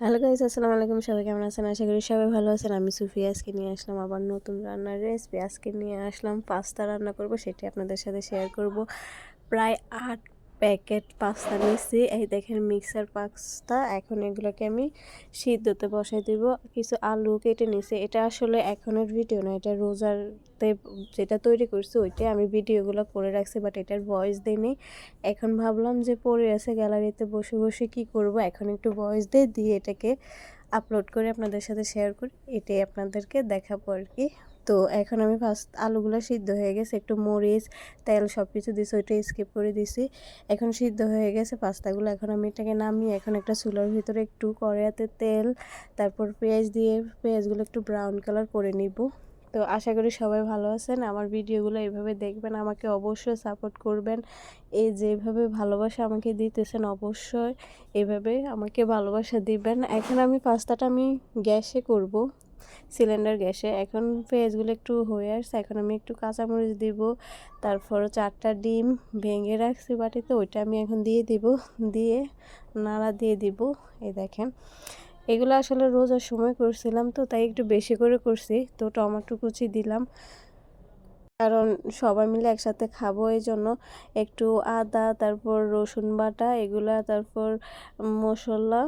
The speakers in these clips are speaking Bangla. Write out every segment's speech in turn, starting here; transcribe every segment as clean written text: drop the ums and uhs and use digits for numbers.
হ্যালো গাইস, আসসালামু আলাইকুম। সবাই কেমন আছেন? আশা করি সবাই ভালো আছেন। আমি সুফি আজকে নিয়ে আসলাম আবার নতুন রান্নার রেসিপি। আজকে নিয়ে আসলাম পাস্তা রান্না করব, সেটি আপনাদের সাথে শেয়ার করব। প্রায় 8 প্যাকেট পাস্তা নিয়েছি। এই দেখেন মিক্সার পাস্তা। এখন এগুলোকে আমি সিদ্ধতে বসাই দিব। কিছু আলু কেটে নিয়েছি। এটা আসলে এখনের ভিডিও না, এটা রোজাতে যেটা তৈরি করছি ওইটাই আমি ভিডিওগুলো করে রাখছি, বাট এটার ভয়েস দিইনি। এখন ভাবলাম যে পড়ে আছে গ্যালারিতে বসে বসে কি করব, এখন একটু ভয়েস দিয়ে এটাকে আপলোড করে আপনাদের সাথে শেয়ার করি, এটাই আপনাদেরকে দেখাবো আর কি। তো এখন আমি ফার্স্ট আলুগুলো সিদ্ধ হয়ে গেছে, একটু মরিচ তেল সব কিছু দিয়েছি, ওইটা স্কিপ করে দিছি। এখন সিদ্ধ হয়ে গেছে পাস্তাগুলো। এখন আমি এটাকে নামিয়ে এখন একটা চুলার ভিতরে একটু কড়াইতে তেল, তারপর পেঁয়াজ দিয়ে পেঁয়াজগুলো একটু ব্রাউন কালার করে নিব। তো আশা করি সবাই ভালো আছেন। আমার ভিডিওগুলো এইভাবে দেখবেন, আমাকে অবশ্যই সাপোর্ট করবেন। এই যেভাবে ভালোবাসা আমাকে দিতেছেন অবশ্যই এভাবে আমাকে ভালোবাসা দিবেন। এখন আমি পাস্তাটা গ্যাসে করব, সিলিন্ডার গ্যাসে। এখন পেঁয়াজগুলো একটু হয়ে আসছে, এখন আমি একটু কাঁচামরিচ দিব, তারপর 4টা ডিম ভেঙে রাখছি বাটিতে, ওইটা আমি এখন দিয়ে দিব, দিয়ে নাড়া দিয়ে দিব। এই দেখেন, এগুলো আসলে রোজার সময় করছিলাম তো তাই একটু বেশি করে করছি। তো টমেটো কুচি দিলাম, কারণ সবাই মিলে একসাথে খাবো এই জন্য। একটু আদা, তারপর রসুন বাটা এগুলা, তারপর মশলা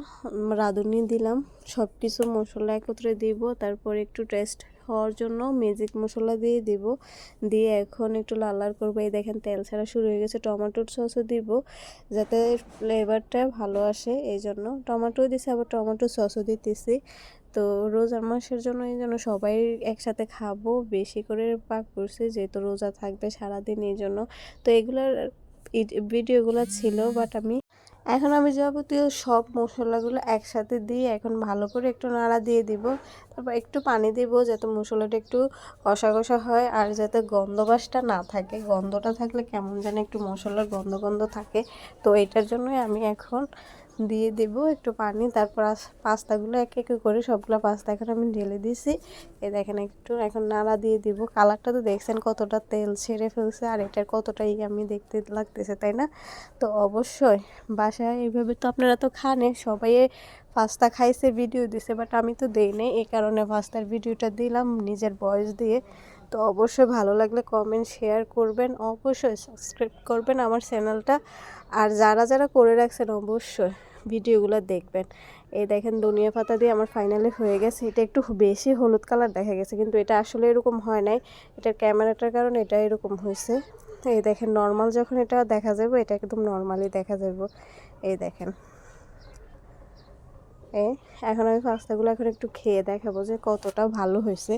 রাঁধুনি দিলাম, সব কিছু মশলা একত্রে দিব। তারপর একটু টেস্ট হওয়ার জন্য ম্যাজিক মশলা দিয়ে দিব, দিয়ে এখন একটু লাল লাল করবো। এই দেখেন তেল ছাড়া শুরু হয়ে গেছে। টমেটোর সসও দিব যাতে ফ্লেভারটা ভালো আসে, এই জন্য টমেটো দিছি, আবার টমেটো সসও দিতেছি। তো রোজার মাসের জন্য এই জন্য সবাই একসাথে খাবো, বেশি করে পাক করছি যেহেতু রোজা থাকবে সারাদিন, এই জন্য। তো এগুলার ভিডিওগুলো ছিল, বাট এখন আমি যাবতীয় সব মশলাগুলো একসাথে দিয়ে এখন ভালো করে একটু নাড়া দিয়ে দিব। তারপর একটু পানি দিব যাতে মশলাটা একটু কষা কষা হয়, আর যাতে গন্ধবাসটা না থাকে। গন্ধটা থাকলে কেমন যেন একটু মশলার গন্ধ গন্ধ থাকে। তো এটার জন্যই আমি এখন দিয়ে দেব একটু পানি। তারপর পাস্তাগুলো এক এক করে সবগুলো পাস্তা এখন আমি ঢেলে দিয়েছি। এই দেখেন একটু এখন নাড়া দিয়ে দিব। কালারটা তো দেখছেন কতটা তেল ছেড়ে ফেলছে, আর এটার কতটাই আমি দেখতে লাগতেছে, তাই না? তো অবশ্যই বাসায় এইভাবে তো আপনারা তো খানে সবাই, পাস্তা খাইছে ভিডিও দিছে, বাট আমি তো দেই নাই, এই কারণে পাস্তার ভিডিওটা দিলাম নিজের ভয়েস দিয়ে। তো অবশ্যই ভালো লাগলে কমেন্ট শেয়ার করবেন, অবশ্যই সাবস্ক্রাইব করবেন আমার চ্যানেলটা। আর যারা যারা করে রাখছেন অবশ্যই ভিডিওগুলো দেখবেন। এই দেখেন ধনিয়া পাতা দিয়ে আমার ফাইনালি হয়ে গেছে। এটা একটু বেশি হলুদ কালার দেখা গেছে, কিন্তু এটা আসলে এরকম হয় নাই, এটার ক্যামেরাটার কারণে এটা এরকম হয়েছে। এই দেখেন নর্মাল যখন এটা দেখা যাবে, এটা একদম নর্মালি দেখা যাবে। এই দেখেন, এই এখন আমি পাস্তাগুলো এখন একটু খেয়ে দেখাবো যে কতটা ভালো হয়েছে।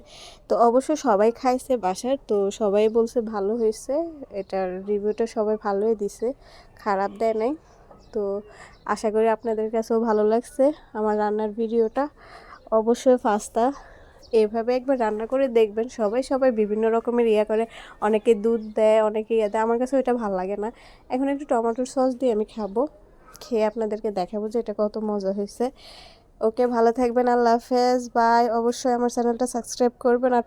তো অবশ্যই সবাই খাইছে বাসার, তো সবাই বলছে ভালো হয়েছে, এটার রিভিউটা সবাই ভালোই দিছে, খারাপ দেয় নাই। তো আশা করি আপনাদের কাছেও ভালো লাগছে আমার রান্নার ভিডিওটা। অবশ্যই পাস্তা এভাবে একবার রান্না করে দেখবেন। সবাই সবাই বিভিন্ন রকমের করে, অনেকে দুধ দেয়, অনেকে দেয়, আমার কাছে ওইটা ভালো লাগে না। এখন একটু টমেটোর সস দিয়ে আমি খাবো, খেয়ে আপনাদেরকে দেখাবো যে এটা কত মজা হয়েছে। ওকে, ভালো থাকবেন, আল্লাহ হাফেজ, বাই। অবশ্যই আমার চ্যানেলটা সাবস্ক্রাইব করবেন। আর